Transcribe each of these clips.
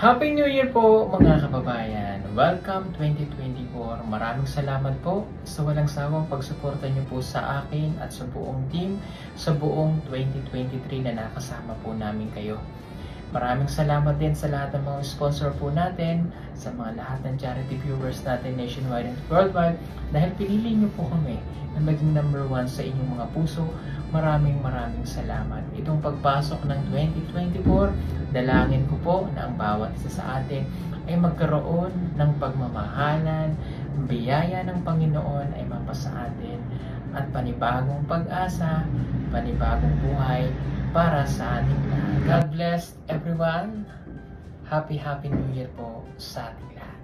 Happy New Year po mga kababayan! Welcome 2024! Maraming salamat po sa walang sawang pagsuporta niyo po sa akin at sa buong team sa buong 2023 na nakasama po namin kayo. Maraming salamat din sa lahat ng mga sponsor po natin, sa mga lahat ng charity viewers natin nationwide and worldwide dahil pinili niyo po kami na maging number 1 sa inyong mga puso. Maraming salamat. Itong pagpasok ng 2024, dalangin ko po na ang bawat isa sa atin ay magkaroon ng pagmamahalan, biyaya ng Panginoon ay mapasa atin at panibagong pag-asa, panibagong buhay para sa ating lahat. God bless everyone. Happy New Year po sa ating lahat.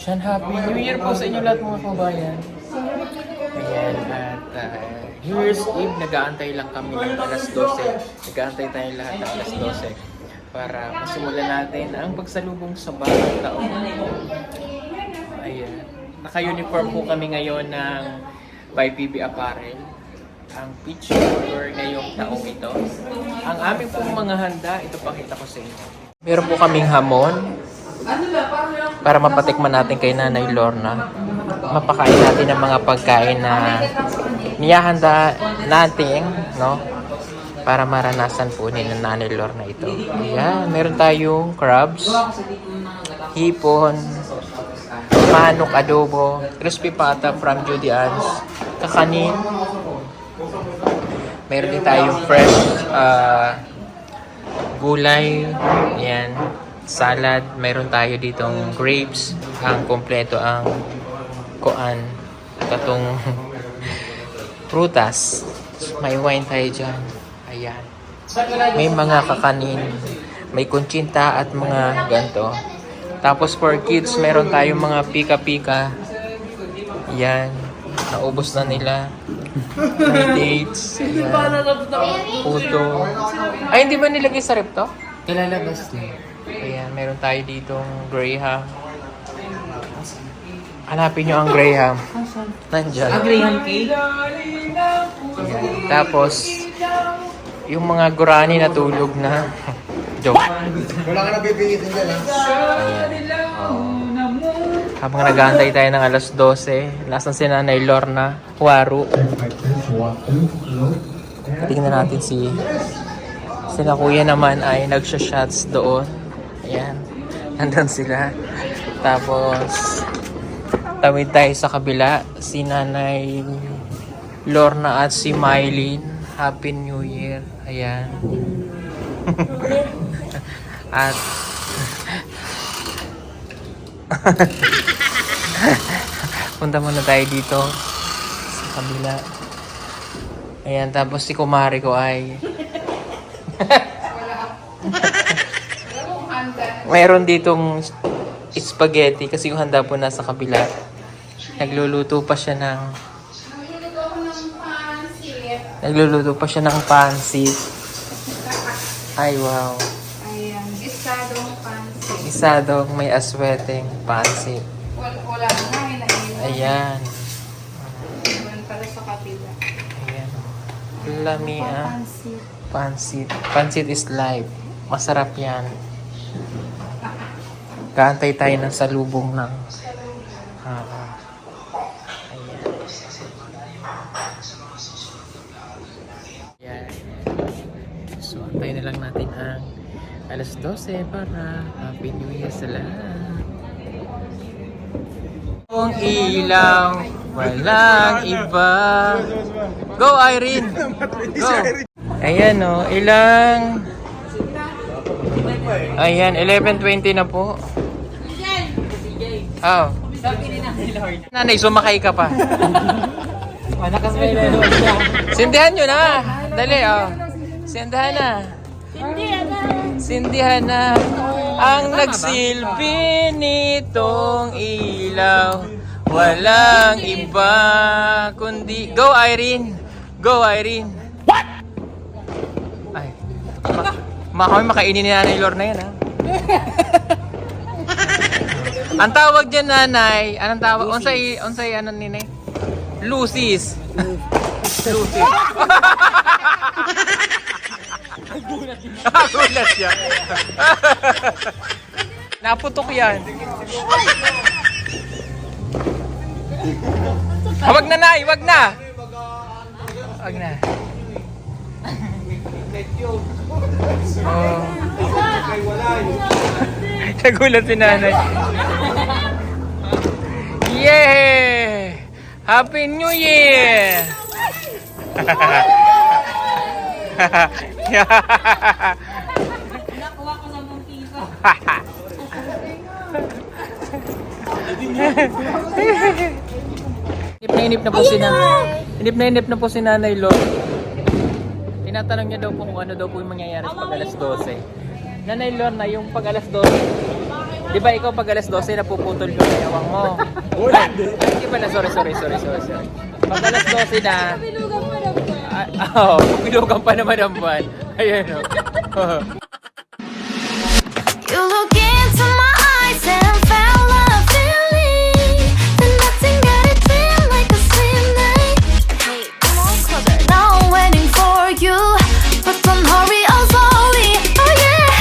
Shan, Happy New Year po sa inyo lahat mga kabayan. Ayan, at New Year's Eve, nag-aantay lang kami ng alas 12. Nag-aantay tayo lahat ng alas 12 para masimulan natin ang pagsalubong sa bagong taon. Ayan, naka-uniform po kami ngayon ng by PB Apparel. Ang peach color ngayong taong ito. Ang aming pong mga handa, ito pakita ko sa inyo. Meron po kaming hamon para mapatikman natin kay Nanay Lorna. Mapakain natin ang mga pagkain na niyahanda natin, no? Para maranasan po ni Nanay Lorna ito. Ayan, meron tayong crabs, hipon, manok adobo, crispy pata from Judy Ann's, kakanin. Meron din tayong fresh gulay, ayan, salad. Meron tayo ditong grapes, ang kompleto ang kuan, katong prutas. May wine tayo dyan. Ayan. May mga kakanin, may kuntsinta at mga ganto. Tapos for kids, meron tayong mga pika-pika. Ayan. Naubos na nila. May dates. Ayan. Puto. Ay, hindi ba nilagay sa rep to? Ilalabas na. Ayan, meron tayo ditong Graham. Hanapin nyo ang Graham. Nandyan. Graham cake? Ayan. Tapos, yung mga gurani na tulog na. Joke. Wala ka na bibigitin dyan, ha? Habang nag-aantay tayo ng alas 12, nasan si Nanay Lorna, Waru. Tingnan natin si Kuya naman ay nagsha-shots doon. Ayan. Nandun sila. Tapos, tawid tayo sa kabila. Si Nanay Lorna at si Mylene. Happy New Year. Ayan. At punta muna tayo dito sa kabila. Ayan, tapos si kumari ko ay mayroon ditong spaghetti kasi yung handa po nasa kabila. Nagluluto pa siya ng pansit. Ay, wow. Ayan, gisadong pansit. Isadong may asweteng pansit. Wala na, inaiwan. Ayan. Iwan pala sa kapila. Ayan. Lami Pansit. Pansit. Pansit is life. Masarap yan. Kaantay tayo ng salubong ng ayan. Ayan. So, antayin na lang natin ang alas 12 para Happy New Year sa lahat. Ang ilaw, walang iba. Go, Irene! Go! Ayan o, ilang... Ayan, 11:20 na po. Oh. Nanay, sumakay ka pa. Sindihan nyo na. Dali, oh. Sindihan na. Sindihan na. Ang nagsilbi nitong ilaw, walang iba kundi... Go, Irene! Go, Irene! Kami makainin ni Nanay Lorna yan, ha? Ang tawag dyan, Nanay, anong tawag? Unsay, ano ninay? Lucis. Lucis. Nagulat siya. Naputok yan. Wag na, Nay, wag na. Wag na. Oh. Nagulat si Nanay. Yeah! Happy New Year! Nakuha ko sa mong piso. Inip na inip na po si Nanay Lord. Tinatanong niya daw po kung ano daw po yung mangyayari sa pag alas 12. Nanay Lord, na yung pag alas 12, di ba ikaw pag alas 12 napuputol yung mayawang mo? Ay, hindi pala, sorry. Pag alas 12 na, bilugan pa naman ang buwan. Ayan o. You look into my eyes and found love feeling. Then nothing got it feel like a slim night. Hey, come on closer. Now I'm waiting for you, but don't hurry, oh slowly. Oh yeah.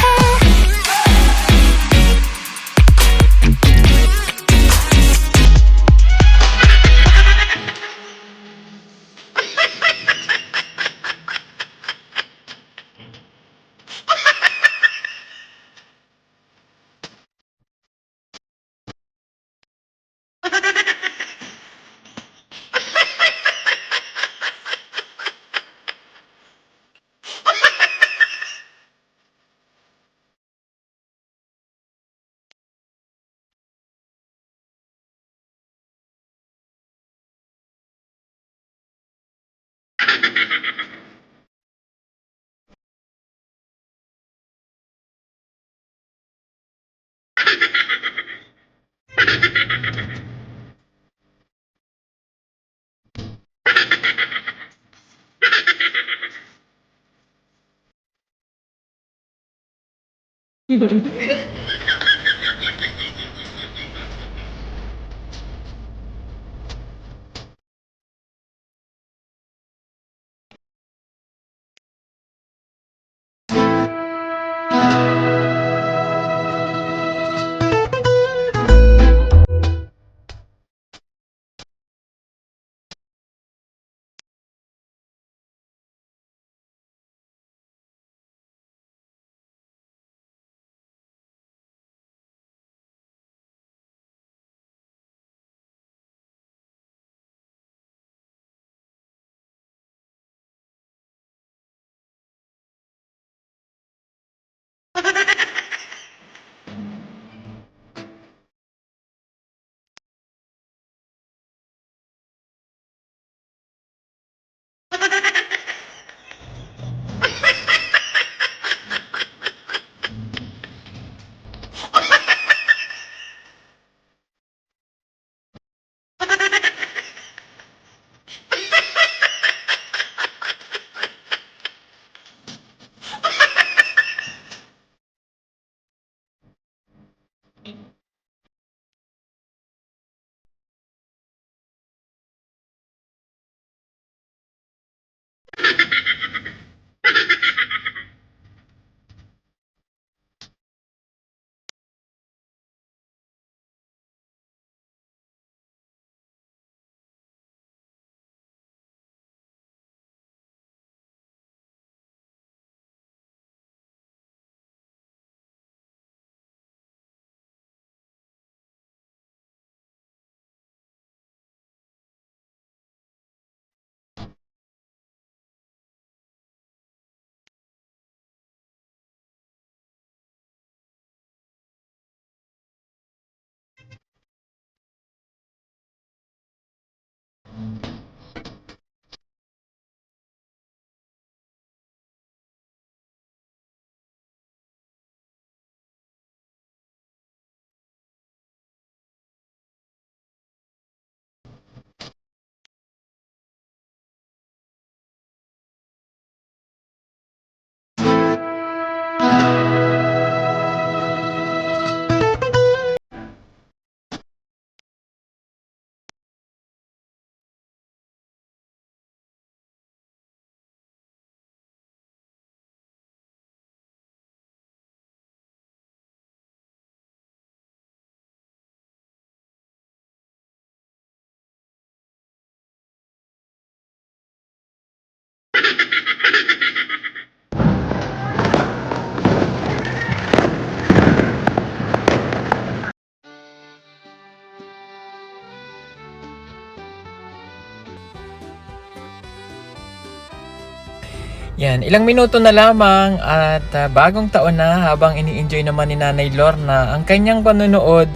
Yan, ilang minuto na lamang at bagong taon na habang ini-enjoy naman ni Nanay Lorna ang kanyang panonood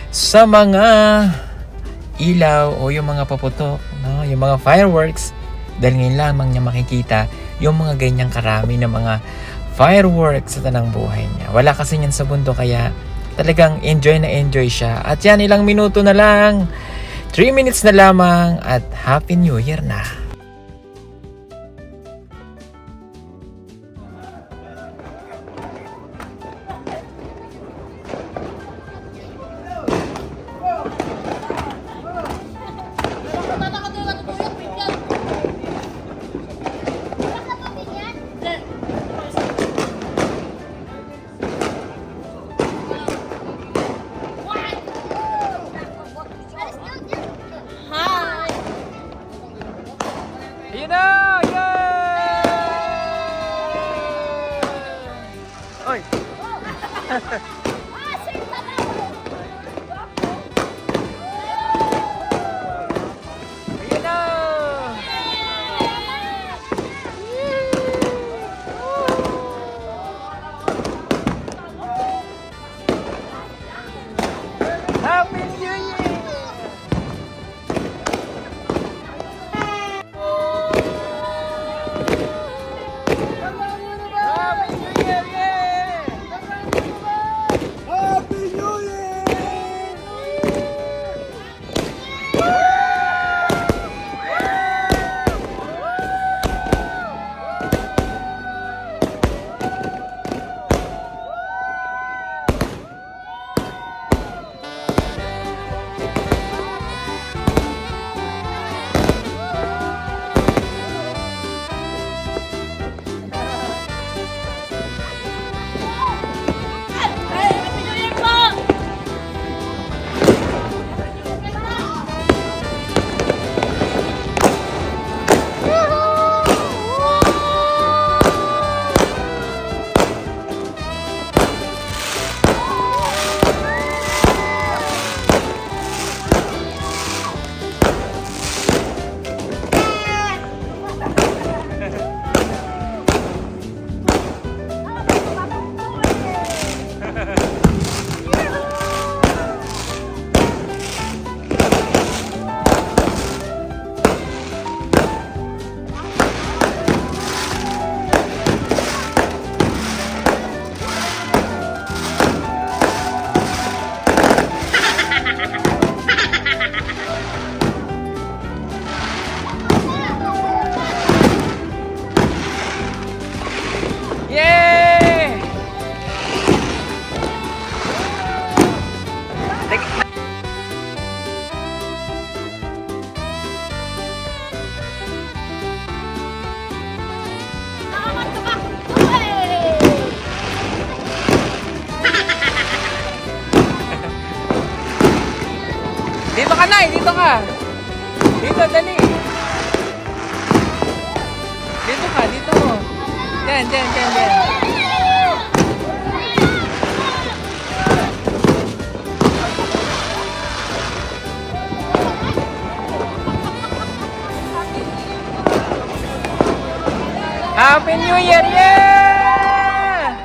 sa mga ilaw o yung mga paputok, no? Yung mga fireworks. Dahil ngayon lamang niya makikita yung mga ganyang karami ng mga fireworks sa tanang buhay niya. Wala kasi niyan sa bundok kaya talagang enjoy na enjoy siya. At yan, ilang minuto na lang, 3 minutes na lamang at Happy New Year na. Ayun na! Yay! Oy! Ayun na! Happy New Year! Happy New Year! Yeah! Happy New Year! Yay! Dito ka, Nay! Dito ka! Dito, dali! Dito ka, dito! Diyan, diyan, diyan, diyan! Happy New Year! Yeah!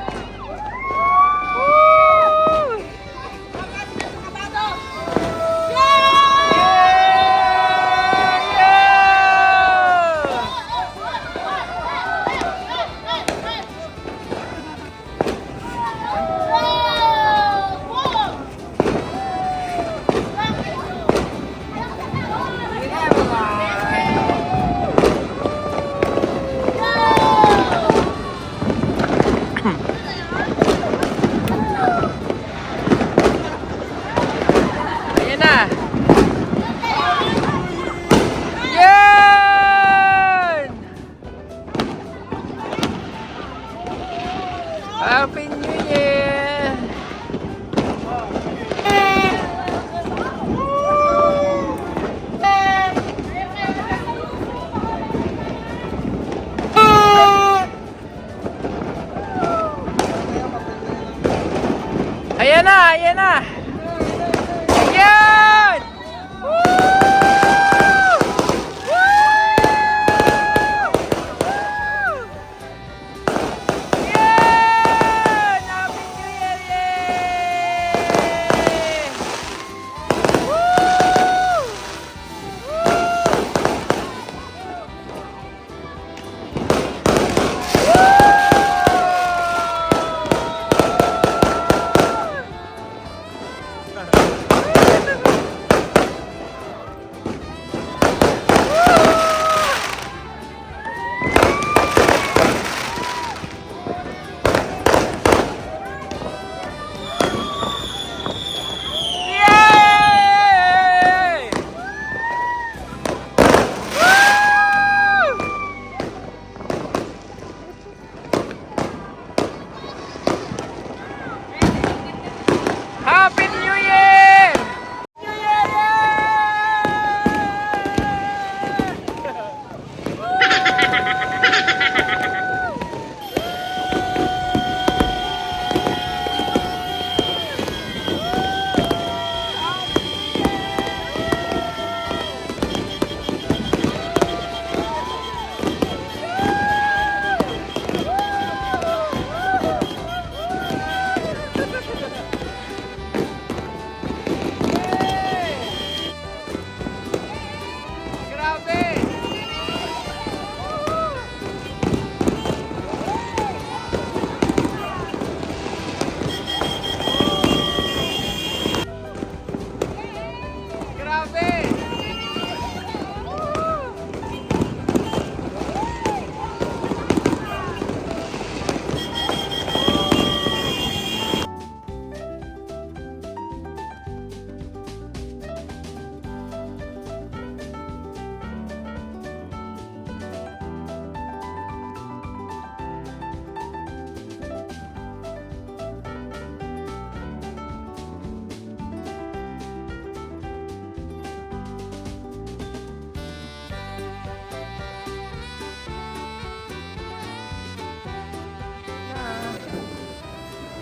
Woo! Ayan na! Yan! Happy New Year! Ayan na! Ayan na! Ayan! Woo! Woo!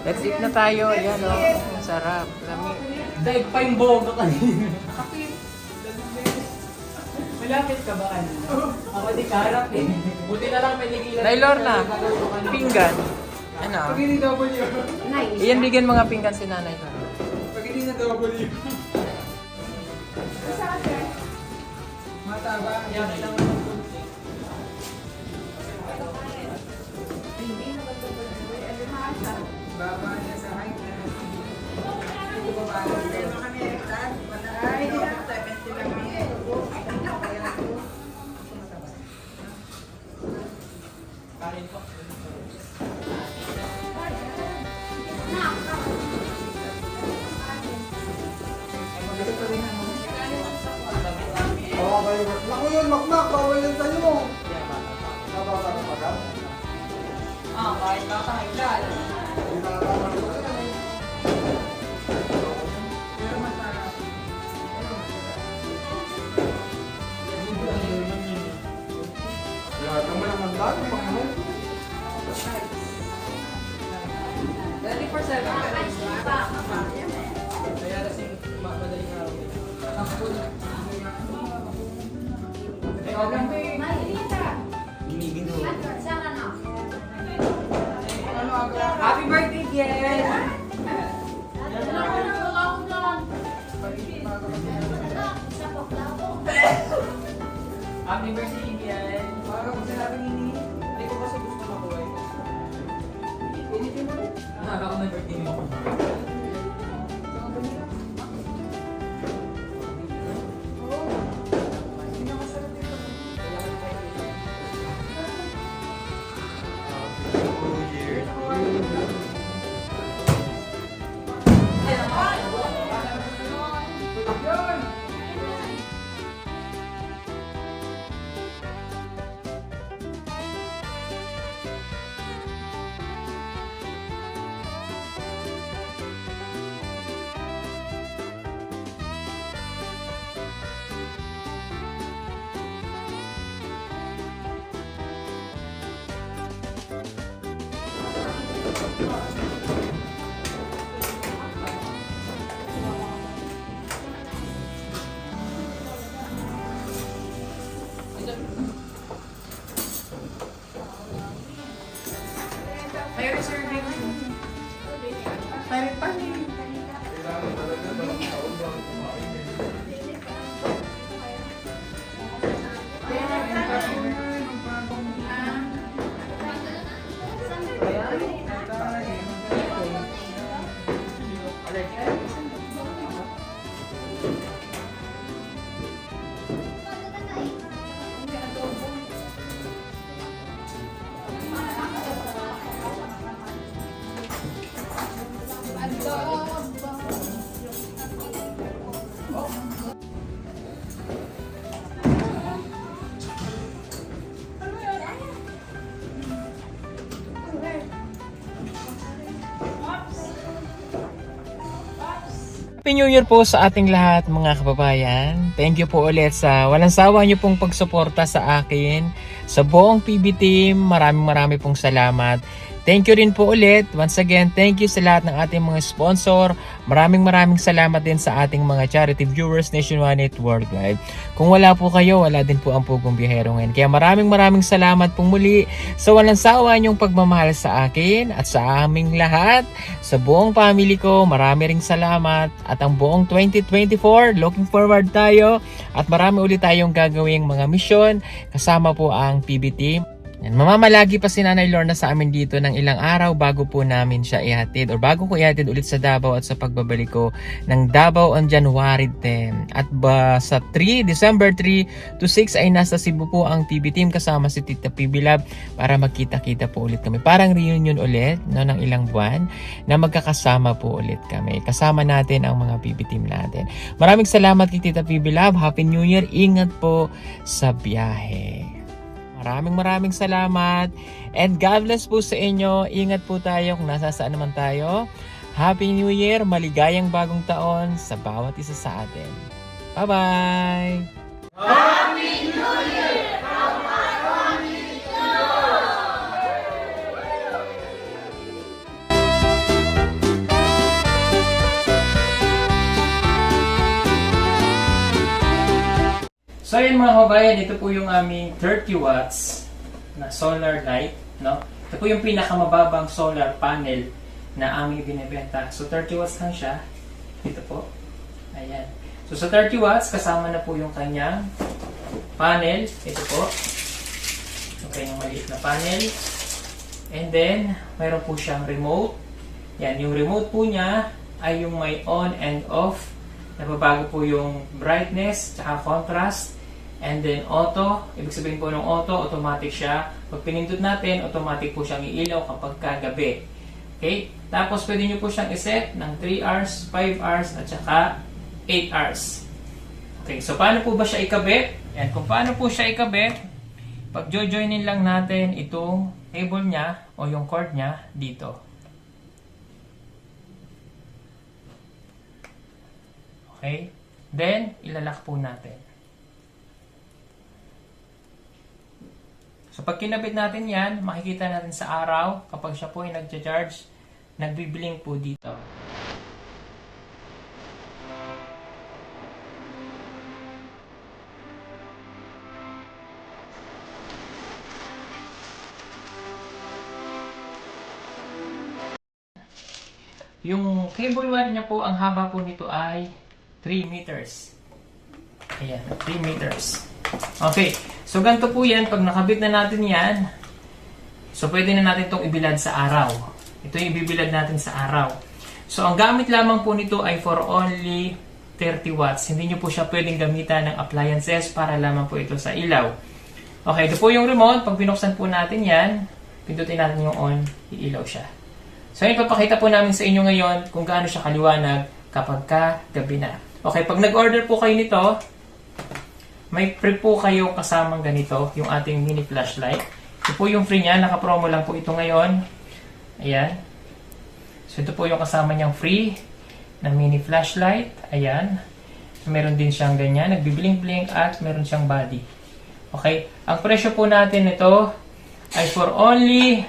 Let's eat na tayo. Ayan o. Ang sarap. Lami. Daig pa yung boga kanina. Malapit ka ba kanina? Ako di karap eh. Buti na lang may nigilan. Nailor na. Pinggan. Ano? Pag hindi W. Iyan, bigyan mga pinggan si nanay ko. Pag hindi na W. Mataba. Yan, kailangan ng kunti. Baba niya sa height. Naku yun, makmak, bawal yan sa'yo. Kahit nakakailan. Lahat naman ang mandan, pangahal. 24/7. Kaya lasing madaling araw. Happy birthday, Kiel! Happy birthday, Kiel! Para kung sinabi ni hindi ko kasi gusto mabuhay. Ako na birthday mo. May reserving. Pirate Party. Happy New Year po sa ating lahat mga kababayan. Thank you po ulit sa walang sawa niyo pong pagsuporta sa akin, sa buong PB team. Maraming pong salamat. Thank you rin po ulit. Once again, thank you sa lahat ng ating mga sponsor. Maraming salamat din sa ating mga charity viewers nationwide at worldwide. Kung wala po kayo, wala din po ang Pugong Biyahero ngayon. Kaya maraming salamat pong muli sa walang sawa niyong pagmamahal sa akin at sa aming lahat. Sa buong family ko, marami ring salamat. At ang buong 2024, looking forward tayo. At marami ulit tayong gagawing mga misyon. Kasama po ang PB team. Yan, mamamalagi pa si Nanay Lorna sa amin dito ng ilang araw bago po namin siya ihatid or bago ko ihatid ulit sa Davao at sa pagbabalik ko ng Davao on January 10. At sa December 3 to 6 ay nasa Cebu po ang PB team kasama si Tita PB Lab para magkita-kita po ulit kami. Parang reunion ulit no, ng ilang buwan na magkakasama po ulit kami. Kasama natin ang mga PB team natin. Maraming salamat kay Tita PB Lab. Happy New Year. Ingat po sa biyahe. Maraming salamat and God bless po sa inyo. Ingat po tayo kung nasa saan naman tayo. Happy New Year, maligayang bagong taon sa bawat isa sa atin. Bye-bye! Happy New Year! So ayan mga kabayan, ito po yung aming 30 watts na solar light, no? Ito po yung pinakamababang solar panel na aming binibenta. So 30 watts lang siya. Ito po. Ayan. So sa 30 watts, kasama na po yung kanyang panel. Ito po. Okay, yung maliit na panel. And then, mayroon po siyang remote. Yan, yung remote po niya ay yung may on and off. Nababago po yung brightness, tsaka contrast. And then auto, ibig sabihin po ng auto, automatic siya. Pag pinindot natin, automatic po siyang iilaw kapag kagabi. Okay? Tapos pwede nyo po siyang iset ng 3 hours, 5 hours, at saka 8 hours. Okay, so paano po ba siya ikabit? Yan, kung paano po siya ikabit, pag jojoinin lang natin itong cable niya o yung cord niya dito. Okay? Then, ilalak po natin. So, pag kinabit natin yan, makikita natin sa araw, kapag siya po ay nag-charge, nagbiblink po dito. Yung cable wire niya po, ang haba po nito ay 3 meters. Ayan, 3 meters. Okay, so ganito po yan. Pag nakabit na natin yan, so pwede na natin itong ibilad sa araw. Ito yung ibibilad natin sa araw. So ang gamit lamang po nito ay for only 30 watts. Hindi nyo po siya pwedeng gamitan ng appliances para lamang po ito sa ilaw. Okay, ito po yung remote. Pag binuksan po natin yan, pindutin natin yung on, iilaw siya. So, ipapakita po namin sa inyo ngayon kung gaano siya kaliwanag kapag gabi na. Okay, pag nag-order po kayo nito, may free po kayo kasamang ganito, yung ating mini flashlight. Ito po yung free niya, naka-promo lang po ito ngayon. Ayan. So, ito po yung kasama niyang free na mini flashlight. Ayan. So, meron din siyang ganyan, nagbiblink-blink at meron siyang body. Okay, ang presyo po natin ito ay for only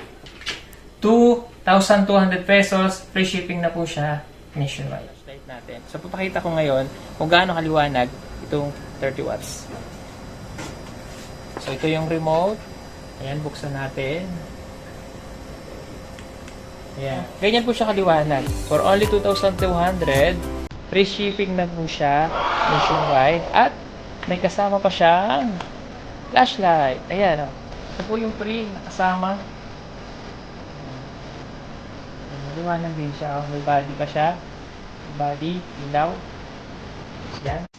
2,200 pesos. Free shipping na po siya nationwide. Flashlight natin. So, papakita ko ngayon kung gaano kaliwanag itong 30 watts. So, ito yung remote. Ayan, buksan natin. Ayan. Ganyan po siya kaliwanag. For only 2,200, free shipping na po siya nationwide. At may kasama pa siyang flashlight. Ayan, o. Ito po yung free na kasama. Liwanag din siya. May body pa siya. Body, ilaw. Yan.